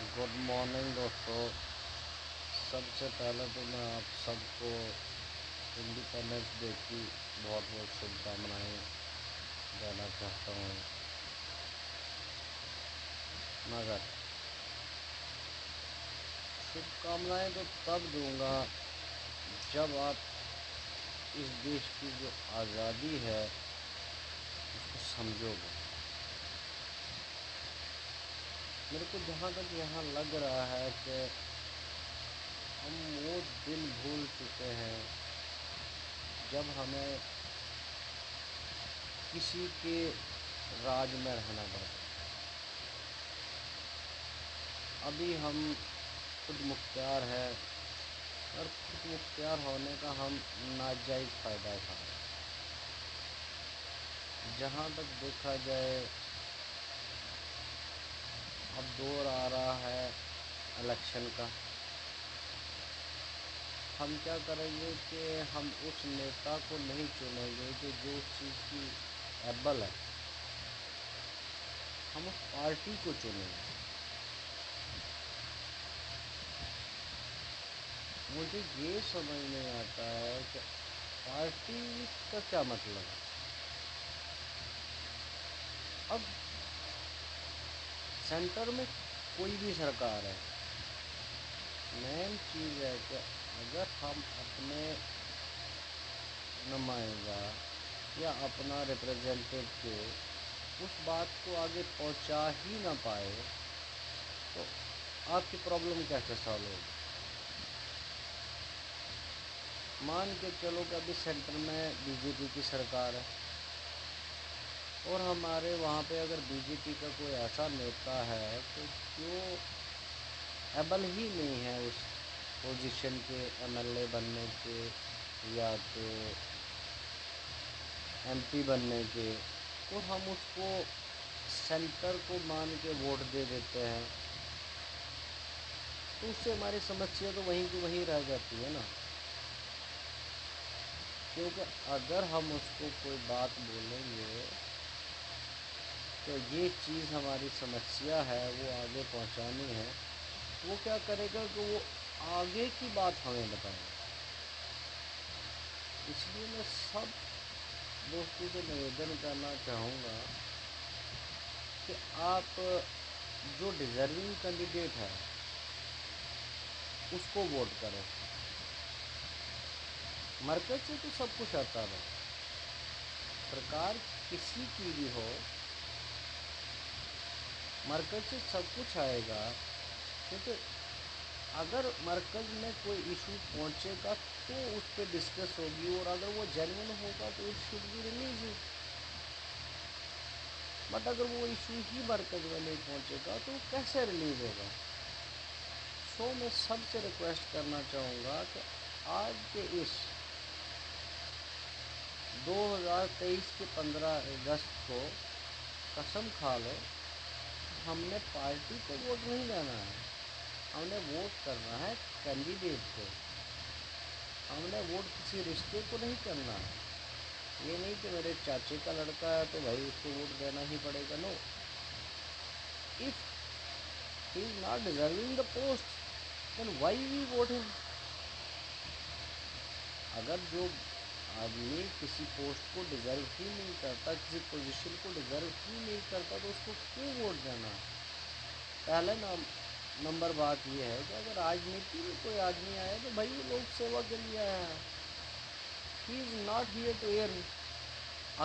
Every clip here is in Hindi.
गुड मॉर्निंग दोस्तों। सबसे पहले तो मैं आप सबको इंडिपेंडेंस डे की बहुत बहुत शुभकामनाएं देना चाहता हूँ। मगर शुभकामनाएं तो तब दूंगा जब आप इस देश की जो आज़ादी है उसको समझोगे। मेरे को जहाँ तक यहाँ लग रहा है कि हम वो दिन भूल चुके हैं जब हमें किसी के राज में रहना पड़ता। अभी हम खुद मुख्तियार है और खुद मुख्तियार होने का हम नाजायज़ फ़ायदा उठा रहे हैं। जहाँ तक देखा जाए अब दौर आ रहा है इलेक्शन का। हम क्या करेंगे कि हम उस नेता को नहीं चुनेंगे कि जो उस चीज़ की एबल है, हम उस पार्टी को चुनेंगे। मुझे ये समझ नहीं आता है कि पार्टी का क्या मतलब है। अब सेंटर में कोई भी सरकार है, मेन चीज़ है कि अगर हम अपने नुमाइंदा या अपना रिप्रेजेंटेटिव उस बात को आगे पहुंचा ही ना पाए तो आपकी प्रॉब्लम कैसे सॉल्व होगी। मान के चलो कि अभी सेंटर में बीजेपी की सरकार है और हमारे वहाँ पे अगर बीजेपी का कोई ऐसा नेता है तो जो एबल ही नहीं है उस पोजीशन के एमएलए बनने के या तो एमपी बनने के, और हम उसको सेंटर को मान के वोट दे देते हैं तो उससे हमारी समस्या तो वहीं की वहीं रह जाती है ना। क्योंकि अगर हम उसको कोई बात बोलेंगे तो ये चीज़ हमारी समस्या है वो आगे पहुंचानी है, वो क्या करेगा कि वो आगे की बात हमें बताएगा। इसलिए मैं सब दोस्तों से निवेदन करना चाहूँगा कि आप जो डिज़र्विंग कैंडिडेट है उसको वोट करें। मरकज़ से तो सब कुछ आता है, सरकार किसी की भी हो मरकज़ से सब कुछ आएगा। क्योंकि अगर मरकज़ में कोई इशू पहुंचेगा तो उस पर डिस्कस होगी और अगर वो जेन्युइन होगा तो it should be release. But अगर वो इशू ही मरकज़ में नहीं पहुंचेगा तो कैसे रिलीज होगा। सो मैं सबसे रिक्वेस्ट करना चाहूँगा कि आज के इस 2023 के 15 अगस्त को कसम खा लो हमने पार्टी को वोट नहीं देना है, हमने वोट करना है कैंडिडेट को। हमने वोट किसी रिश्ते को नहीं करना है। ये नहीं कि मेरे चाचे का लड़का है तो भाई उसको वोट देना ही पड़ेगा। No, if he is not deserving the post then why we vote him. अगर जो आदमी किसी पोस्ट को डिजर्व ही नहीं करता, किसी पोजीशन को डिजर्व ही नहीं करता तो उसको क्यों वोट देना। पहले नंबर बात यह है कि अगर राजनीति में कोई आदमी आया तो भाई वो लोक सेवा के लिए आया है, he is not here to air.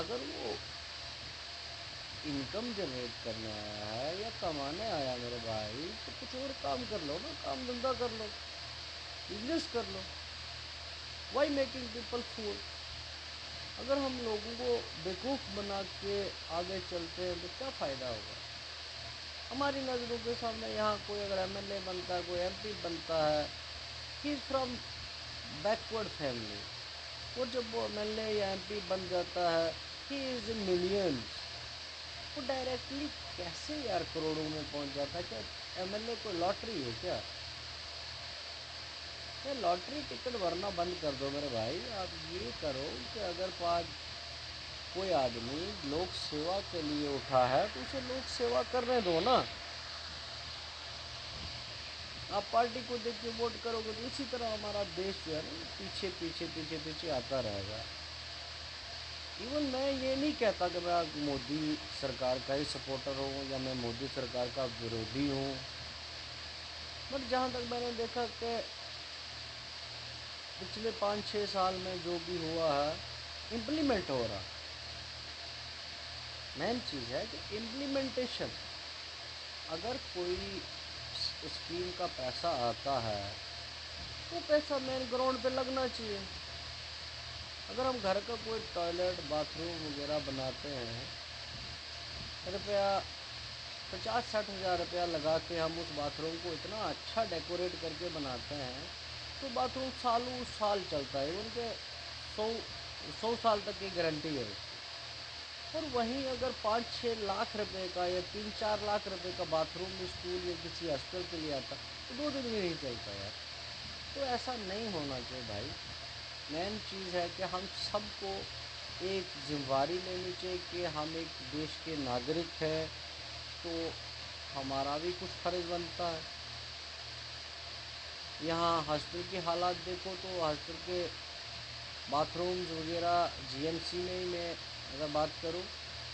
अगर वो इनकम जनरेट करने आया है या कमाने आया मेरे भाई तो कुछ और काम कर लो ना, काम धंधा कर लो, बिजनेस कर लो। वाई मेकिंग पीपल फूल। अगर हम लोगों को बेवकूफ़ बना के आगे चलते हैं तो क्या फ़ायदा होगा। हमारी नज़रों के सामने यहाँ कोई अगर एमएलए बनता है, कोई एमपी बनता है, he is from backward family, और जब वो एमएलए या एमपी बन जाता है ही इज़ इन मिलियंस। वो डायरेक्टली कैसे यार करोड़ों में पहुंच जाता है। क्या एमएलए कोई लॉटरी है क्या। ये लॉटरी टिकट भरना बंद कर दो मेरे भाई। आप ये करो कि अगर कोई आदमी लोक सेवा के लिए उठा है तो उसे लोक सेवा करने दो ना। आप पार्टी को देख के वोट करोगे तो इसी तरह हमारा देश जो है ना पीछे पीछे पीछे पीछे आता रहेगा। इवन मैं ये नहीं कहता कि मैं मोदी सरकार का ही सपोर्टर हूँ या मैं मोदी सरकार का विरोधी हूँ, बट जहाँ तक मैंने देखा कि पिछले 5-6 साल में जो भी हुआ है इम्प्लीमेंट हो रहा। मेन चीज़ है कि इम्प्लीमेंटेशन, अगर कोई स्कीम का पैसा आता है वो पैसा मेन ग्राउंड पे लगना चाहिए। अगर हम घर का कोई टॉयलेट बाथरूम वगैरह बनाते हैं, रुपया 50-60 हज़ार रुपया लगा के हम उस बाथरूम को इतना अच्छा डेकोरेट करके बनाते हैं तो बाथरूम सालों साल चलता है, उनके 100 साल तक की गारंटी है। और वहीं अगर 5-6 लाख रुपए का या 3-4 लाख रुपए का बाथरूम स्कूल या किसी हॉस्टल के लिए आता तो 2 दिन में नहीं चलता यार। तो ऐसा नहीं होना चाहिए भाई। मेन चीज़ है कि हम सबको एक जिम्मेवारी लेनी चाहिए कि हम एक देश के नागरिक हैं, तो हमारा भी कुछ फ़र्ज़ बनता है। यहाँ हॉस्टल की हालात देखो तो हॉस्टल के बाथरूम्स वगैरह जीएमसी में ही मैं अगर बात करूँ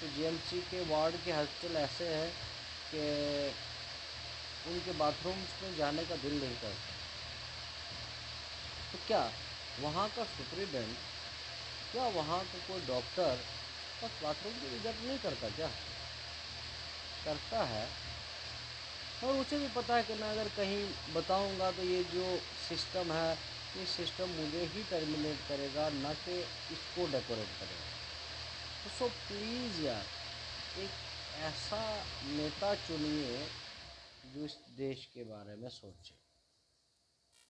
तो जीएमसी के वार्ड के हॉस्टल ऐसे हैं कि उनके बाथरूम्स में जाने का दिल नहीं करता। तो क्या वहाँ का सुपरिटेंडेंट, क्या वहाँ का कोई डॉक्टर बस बाथरूम की इज्जत नहीं करता क्या? करता है। और उसे भी पता है कि मैं अगर कहीं बताऊंगा तो ये जो सिस्टम है ये सिस्टम मुझे ही टर्मिनेट करेगा, ना कि इसको डेकोरेट करेगा। तो सो प्लीज़ यार, एक ऐसा नेता चुनिए जो इस देश के बारे में सोचे।